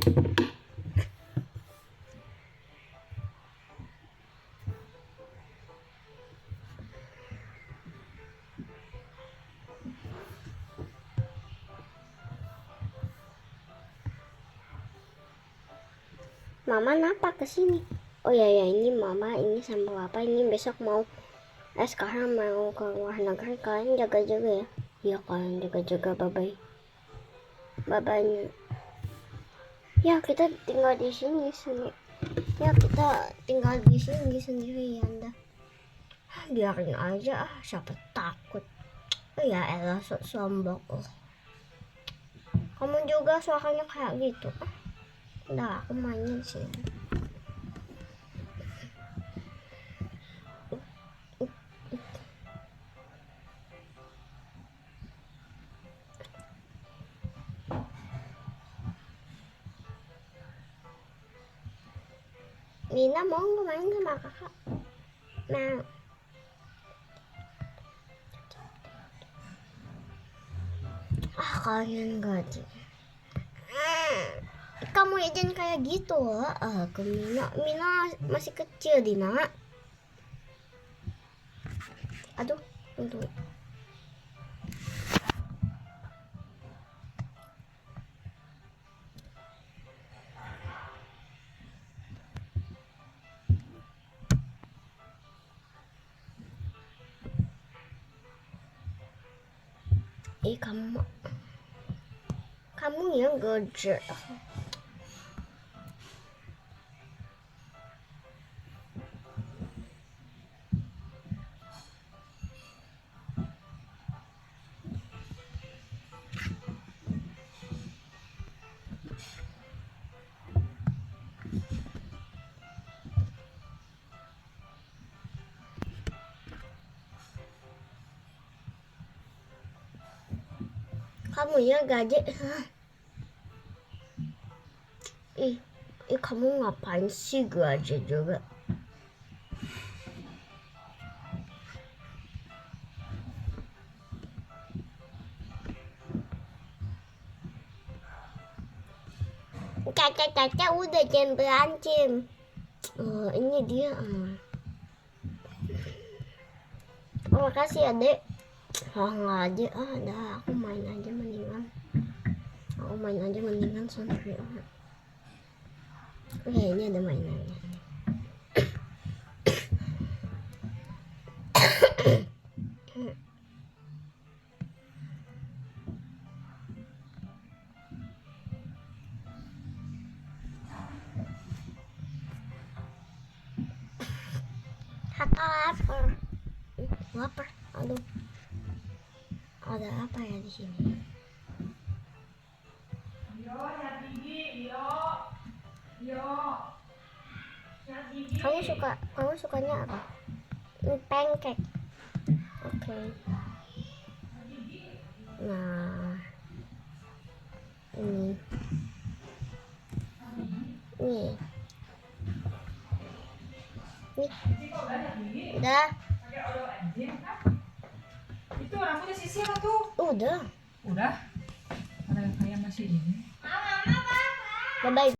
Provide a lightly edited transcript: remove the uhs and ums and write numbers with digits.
Mama kenapa kesini? Oh ya ini mama ini sama papa ini besok mau sekarang mau ke luar negeri. Kalian jaga-jaga ya. Iya kalian jaga-jaga, babanya. Ya kita tinggal di sini sendiri. Ya kita tinggal di sini sendirian dah. Biarin aja siapa takut. Oh ya elah sombong. Kamu juga suaranya kayak gitu. Udah aku mainin sih. Nina mau main sama kakak? Nah, kalian gaji. Kamu ya jangan kayak gitu ke Mina masih kecil Dina. Aduh, tunggu. Kamu yang gede. Kamu yang gaji. Kamu ngapain sih gaji juga? Caca udah jangan berantem. Ini dia. Makasih ya dek. Nggak aja dah aku main aja mendingan sampai ini ada mainannya. Lapar. Aduh. Ada apa ya di sini? Kamu sukanya apa? Pancake. Oke. Nah, ini. Udah. Itu rambutnya sisir tuh. Udah. Ada yang kayak masih ini. Bye bye.